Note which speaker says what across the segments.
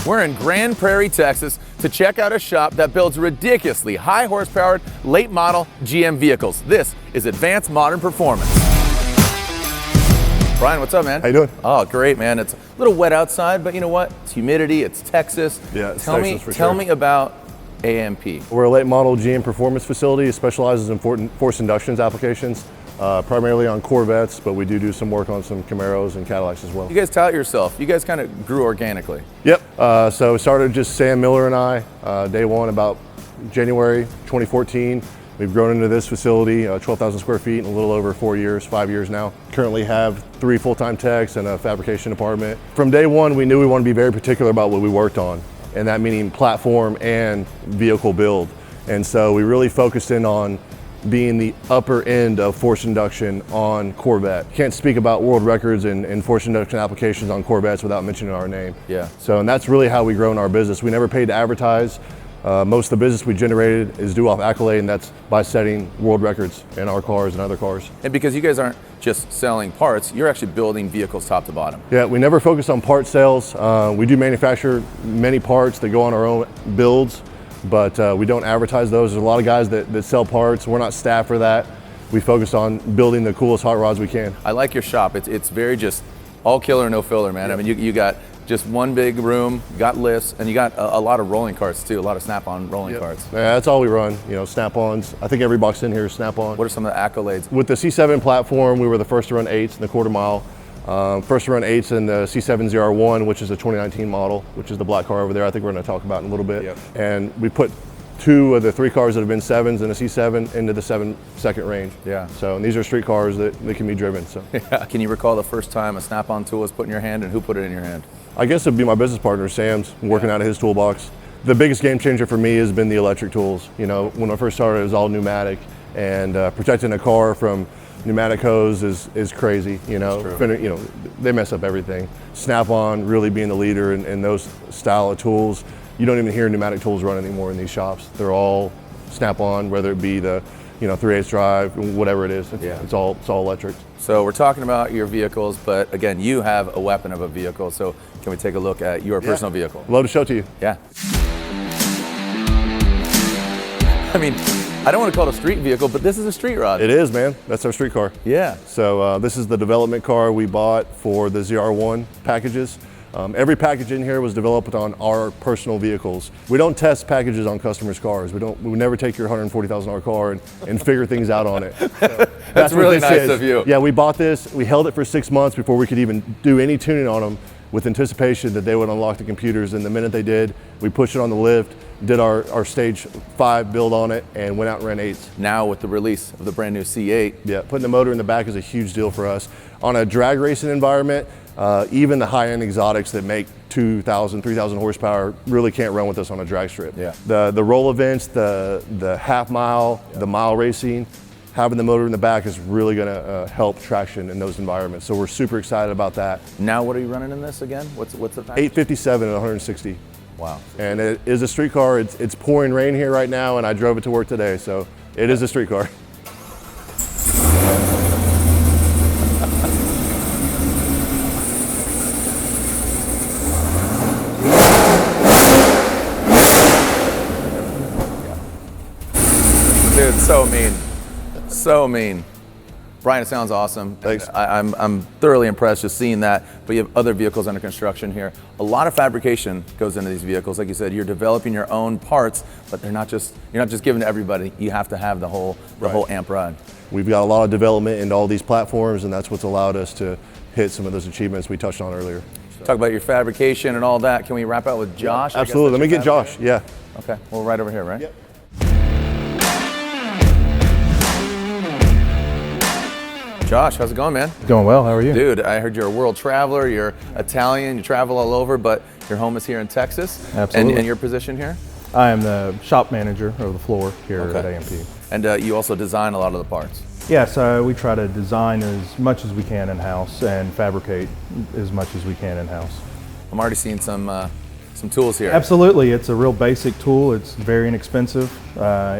Speaker 1: We're in Grand Prairie, Texas to check out a shop that builds ridiculously high horsepowered, late model GM vehicles. This is Advanced Modern Performance. Brian, what's up, man?
Speaker 2: How you doing?
Speaker 1: Oh, great, man. It's a little wet outside, but you know what? It's humidity, it's Texas.
Speaker 2: Yeah, it's
Speaker 1: tell
Speaker 2: Texas for
Speaker 1: Tell
Speaker 2: sure.
Speaker 1: me about AMP.
Speaker 2: We're a late model GM performance facility. It specializes in forced inductions applications, primarily on Corvettes, but we do some work on some Camaros and Cadillacs as well.
Speaker 1: You guys tout yourself. You guys kind of grew organically.
Speaker 2: Yep, so it started just Sam Miller and I, day one, about January 2014. We've grown into this facility, 12,000 square feet in a little over 4 years, 5 years now. Currently have 3 full-time techs and a fabrication department. From day one, we knew we wanted to be very particular about what we worked on, and that meaning platform and vehicle build. And so we really focused in on being the upper end of forced induction on Corvette. Can't speak about world records and forced induction applications on Corvettes without mentioning our name.
Speaker 1: Yeah.
Speaker 2: So, and that's really how we grown our business. We never paid to advertise. Most of the business we generated is due off accolade, and that's by setting world records in our cars and other cars.
Speaker 1: And because you guys aren't just selling parts, you're actually building vehicles top to bottom.
Speaker 2: Yeah, we never focus on part sales. We do manufacture many parts that go on our own builds, but we don't advertise those. There's a lot of guys that sell parts. We're not staffed for that. We focus on building the coolest hot rods we can.
Speaker 1: I like your shop. It's very just all killer, no filler, man.
Speaker 2: Yeah.
Speaker 1: I mean, you got just one big room, got lifts, and you got a lot of rolling carts too, a lot of Snap-on rolling carts.
Speaker 2: Yeah, that's all we run, you know, Snap-ons. I think every box in here is Snap-on.
Speaker 1: What are some of the accolades?
Speaker 2: With the C7 platform, we were the first to run 8s in the quarter mile. First to run 8s in the C7 ZR1, which is a 2019 model, which is the black car over there. I think we're going to talk about in a little bit.
Speaker 1: Yep.
Speaker 2: And we put 2 of the 3 cars that have been 7s in a C7 into the 7-second range.
Speaker 1: Yeah.
Speaker 2: So, and these are street cars that can be driven. So,
Speaker 1: Yeah. Can you recall the first time a Snap-on tool was put in your hand, and who put it in your hand?
Speaker 2: I guess it'd be my business partner, Sam's, working out of his toolbox. The biggest game changer for me has been the electric tools. You know, when I first started, it was all pneumatic, and protecting a car from pneumatic hose is crazy. You know, you know, they mess up everything. Snap-on really being the leader in those style of tools. You don't even hear pneumatic tools run anymore in these shops. They're all Snap-on, whether it be the 3/8 drive, whatever it is. It's all electric.
Speaker 1: So we're talking about your vehicles, but again, you have a weapon of a vehicle. So can we take a look at your personal vehicle?
Speaker 2: Love to show it to you.
Speaker 1: Yeah. I mean, I don't want to call it a street vehicle, but this is a street rod.
Speaker 2: It is, man. That's our street car.
Speaker 1: Yeah.
Speaker 2: So this is the development car we bought for the ZR1 packages. Every package in here was developed on our personal vehicles. We don't test packages on customers' cars. We would never take your $140,000 car and figure things out on it. So
Speaker 1: That's really
Speaker 2: what this
Speaker 1: nice
Speaker 2: is.
Speaker 1: of you.
Speaker 2: Yeah, we bought this. We held it for 6 months before we could even do any tuning on them, with anticipation that they would unlock the computers. And the minute they did, we pushed it on the lift, did our stage 5 build on it, and went out and ran 8s.
Speaker 1: Now with the release of the brand new C8.
Speaker 2: Yeah, putting the motor in the back is a huge deal for us. On a drag racing environment, even the high-end exotics that make 2,000, 3,000 horsepower really can't run with us on a drag strip.
Speaker 1: Yeah.
Speaker 2: The roll events, the half mile, the mile racing, having the motor in the back is really going to help traction in those environments. So we're super excited about that.
Speaker 1: Now what are you running in this again? What's the package?
Speaker 2: 857 and 160.
Speaker 1: Wow.
Speaker 2: And it is a street car. It's pouring rain here right now, and I drove it to work today, so it is a street car.
Speaker 1: Dude, so mean. So mean. Brian, it sounds awesome.
Speaker 2: Thanks.
Speaker 1: I'm thoroughly impressed just seeing that, but you have other vehicles under construction here. A lot of fabrication goes into these vehicles. Like you said, you're developing your own parts, but you're not just giving to everybody. You have to have the whole amp rod.
Speaker 2: We've got a lot of development in all these platforms, and that's what's allowed us to hit some of those achievements we touched on earlier.
Speaker 1: Talk about your fabrication and all that. Can we wrap out with Josh?
Speaker 2: Absolutely. Let me get Josh. Yeah.
Speaker 1: Okay. Well, right over here, right?
Speaker 2: Yep.
Speaker 1: Josh, how's it going, man?
Speaker 3: Going well, how are you?
Speaker 1: Dude, I heard you're a world traveler, you're Italian, you travel all over, but your home is here in Texas.
Speaker 3: Absolutely.
Speaker 1: And your position here?
Speaker 3: I am the shop manager of the floor here
Speaker 1: Okay.
Speaker 3: at AMP.
Speaker 1: And you also design a lot of the parts.
Speaker 3: Yeah, so we try to design as much as we can in-house and fabricate as much as we can in-house.
Speaker 1: I'm already seeing some tools here.
Speaker 3: Absolutely, it's a real basic tool. It's very inexpensive.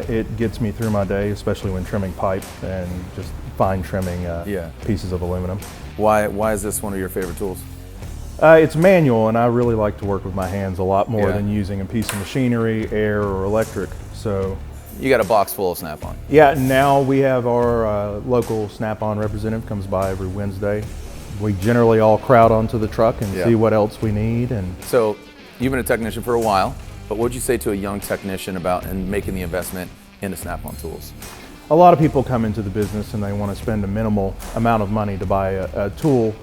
Speaker 3: It gets me through my day, especially when trimming pipe and just fine trimming pieces of aluminum.
Speaker 1: Why is this one of your favorite tools?
Speaker 3: It's manual, and I really like to work with my hands a lot more
Speaker 1: Yeah.
Speaker 3: than using a piece of machinery, air, or electric. So,
Speaker 1: You got a box full of Snap-on.
Speaker 3: yeah, now we have our local Snap-on representative comes by every Wednesday. We generally all crowd onto the truck and
Speaker 1: Yeah.
Speaker 3: see what else we need. And
Speaker 1: So you've been a technician for a while, but what would you say to a young technician about and making the investment into Snap-on tools?
Speaker 3: a lot of people come into the business and they want to spend a minimal amount of money to buy a tool,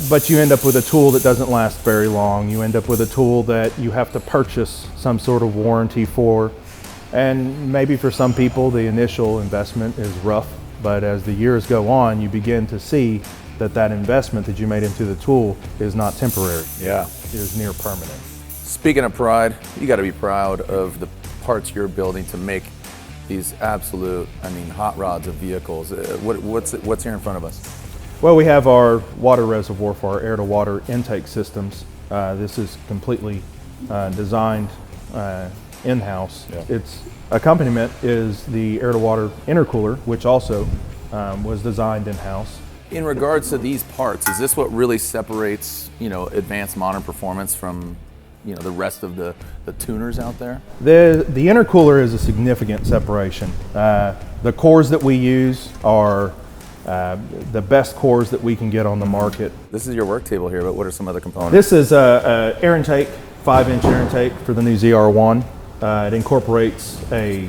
Speaker 3: but you end up with a tool that doesn't last very long. You end up with a tool that you have to purchase some sort of warranty for. And maybe for some people, the initial investment is rough, but as the years go on, you begin to see that that investment that you made into the tool is not temporary.
Speaker 1: Yeah.
Speaker 3: It is near permanent.
Speaker 1: Speaking of pride, you got to be proud of the parts you're building to make these absolute, hot rods of vehicles. What's here in front of us?
Speaker 3: Well, we have our water reservoir for our air-to-water intake systems. This is completely designed in-house.
Speaker 1: Yeah.
Speaker 3: Its accompaniment is the air-to-water intercooler, which also was designed in-house.
Speaker 1: In regards to these parts, is this what really separates, advanced modern performance from, the rest of the tuners out there?
Speaker 3: The intercooler is a significant separation. The cores that we use are the best cores that we can get on the market.
Speaker 1: This is your work table here, but what are some other components?
Speaker 3: This is a air intake, 5-inch air intake for the new ZR1. It incorporates a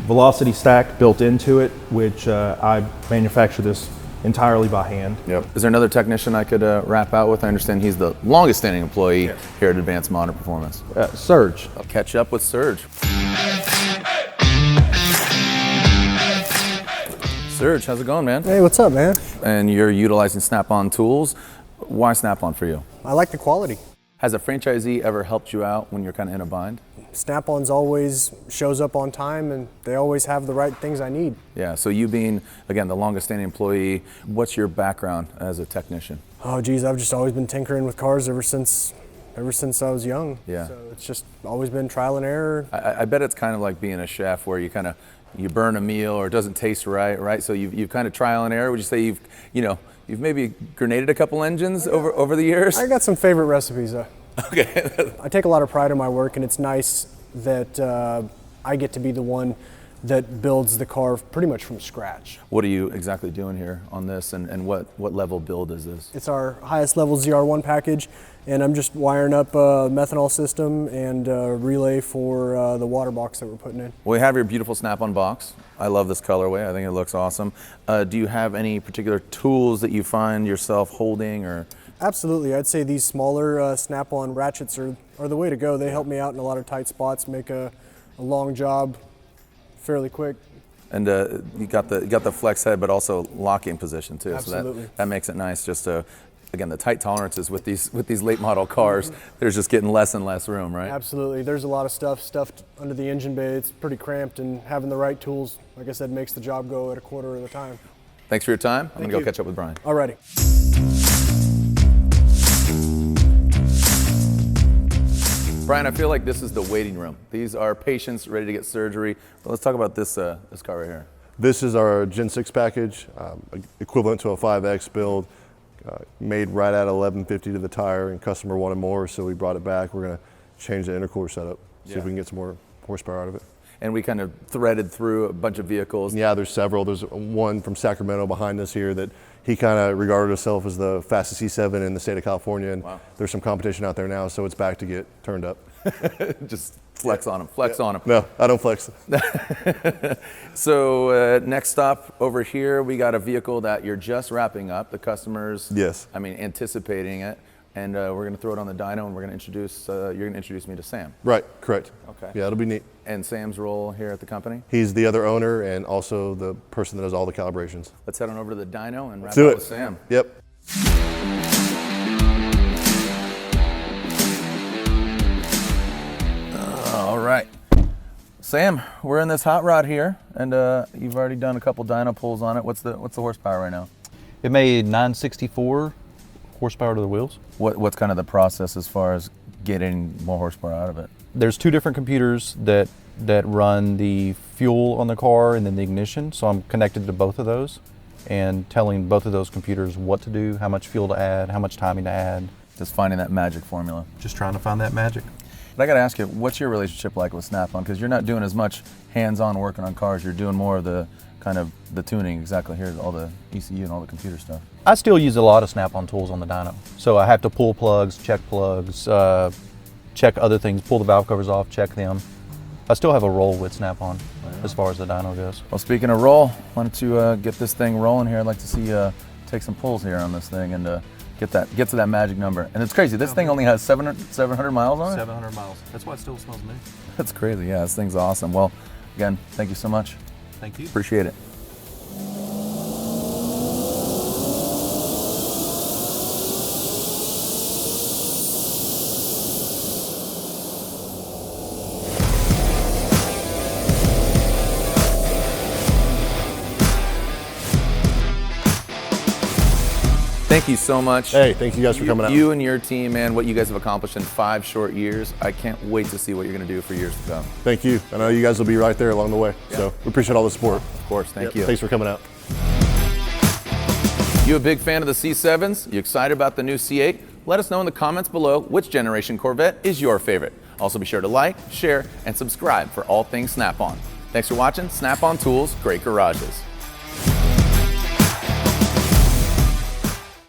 Speaker 3: velocity stack built into it, which I manufacture this entirely by hand.
Speaker 1: Yep. Is there another technician I could wrap out with? I understand he's the longest standing employee here at Advanced Modern Performance.
Speaker 3: Surge.
Speaker 1: I'll catch up with Surge. Surge, how's it going, man?
Speaker 4: Hey, what's up, man?
Speaker 1: And you're utilizing Snap-on tools. Why Snap-on for you?
Speaker 4: I like the quality.
Speaker 1: Has a franchisee ever helped you out when you're kind of in a bind?
Speaker 4: Snap-on's always shows up on time, and they always have the right things I need.
Speaker 1: Yeah, so you being, again, the longest standing employee, what's your background as a technician?
Speaker 4: Oh, geez, I've just always been tinkering with cars ever since I was young.
Speaker 1: Yeah.
Speaker 4: So it's just always been trial and error.
Speaker 1: I bet it's kind of like being a chef where you burn a meal or it doesn't taste right? So you've kind of trial and error. Would you say you've maybe grenaded a couple engines over the years?
Speaker 4: I got some favorite recipes.
Speaker 1: Okay.
Speaker 4: I take a lot of pride in my work, and it's nice that I get to be the one that builds the car pretty much from scratch.
Speaker 1: What are you exactly doing here on this, and what level build is this?
Speaker 4: It's our highest level ZR1 package, and I'm just wiring up a methanol system and a relay for the water box that we're putting in.
Speaker 1: Well, we have your beautiful Snap-on box. I love this colorway. I think it looks awesome. Do you have any particular tools that you find yourself holding or?
Speaker 4: Absolutely. I'd say these smaller Snap-on ratchets are the way to go. They help me out in a lot of tight spots, make a long job fairly quick.
Speaker 1: And you got the flex head, but also locking position too.
Speaker 4: Absolutely.
Speaker 1: So that makes it nice. Just again, the tight tolerances with these late model cars, there's just getting less and less room, right?
Speaker 4: Absolutely. There's a lot of stuff stuffed under the engine bay. It's pretty cramped, and having the right tools, like I said, makes the job go at a quarter of the time.
Speaker 1: Thanks for your time. I'm gonna go
Speaker 4: you.
Speaker 1: catch up with Brian.
Speaker 4: Alrighty.
Speaker 1: Brian, I feel like this is the waiting room. These are patients ready to get surgery. But let's talk about this car right here.
Speaker 2: This is our Gen 6 package, equivalent to a 5X build, made right at 1150 to the tire, and customer wanted more, so we brought it back. We're gonna change the intercooler setup, see if we can get some more horsepower out of it.
Speaker 1: And we kind of threaded through a bunch of vehicles.
Speaker 2: Yeah, there's several. There's one from Sacramento behind us here that he kind of regarded himself as the fastest C7 in the state of California, and there's some competition out there now, so it's back to get turned up.
Speaker 1: Just flex on him, flex on him.
Speaker 2: No, I don't flex.
Speaker 1: So next stop over here, we got a vehicle that you're just wrapping up. The customers,
Speaker 2: Yes.
Speaker 1: Anticipating it. And we're going to throw it on the dyno, and we're going to introduce, you're going to introduce me to Sam.
Speaker 2: Right, correct.
Speaker 1: Okay.
Speaker 2: Yeah, it'll be neat.
Speaker 1: And Sam's role here at the company?
Speaker 2: He's the other owner and also the person that does all the calibrations.
Speaker 1: Let's head on over to the dyno and wrap
Speaker 2: Do
Speaker 1: up
Speaker 2: it.
Speaker 1: with Sam.
Speaker 2: Yep.
Speaker 1: All right. Sam, we're in this hot rod here, and you've already done a couple dyno pulls on it. What's the horsepower right now?
Speaker 5: It made 964 horsepower to the wheels.
Speaker 1: What's kind of the process as far as getting more horsepower out of it?
Speaker 5: There's two different computers that run the fuel on the car and then the ignition. So I'm connected to both of those and telling both of those computers what to do, how much fuel to add, how much timing to add.
Speaker 1: Just finding that magic formula.
Speaker 5: Just trying to find that magic.
Speaker 1: But I got to ask you, what's your relationship like with Snap-on? Because you're not doing as much hands-on working on cars. You're doing more of the kind of the tuning, exactly here, all the ECU and all the computer stuff.
Speaker 5: I still use a lot of Snap-on tools on the dyno. So I have to pull plugs, check other things, pull the valve covers off, check them. I still have a roll with Snap-on as far as the dyno goes.
Speaker 1: Well, speaking of roll, why don't you get this thing rolling here? I'd like to see you take some pulls here on this thing and get to that magic number. And it's crazy, this thing only has 700 miles on it?
Speaker 5: 700 miles. That's why it still smells new.
Speaker 1: That's crazy, yeah, this thing's awesome. Well, again, thank you so much.
Speaker 5: Thank you.
Speaker 1: Appreciate it. Thank you so much.
Speaker 2: Hey, thank you guys for coming out.
Speaker 1: You and your team, man, what you guys have accomplished in 5 short years. I can't wait to see what you're going to do for years to come.
Speaker 2: Thank you. I know you guys will be right there along the way. So we appreciate all the support.
Speaker 1: Of course, thank you.
Speaker 2: Thanks for coming out.
Speaker 1: You a big fan of the C7s? You excited about the new C8? Let us know in the comments below which generation Corvette is your favorite. Also be sure to like, share, and subscribe for all things Snap-on. Thanks for watching Snap-on Tools, Great Garages.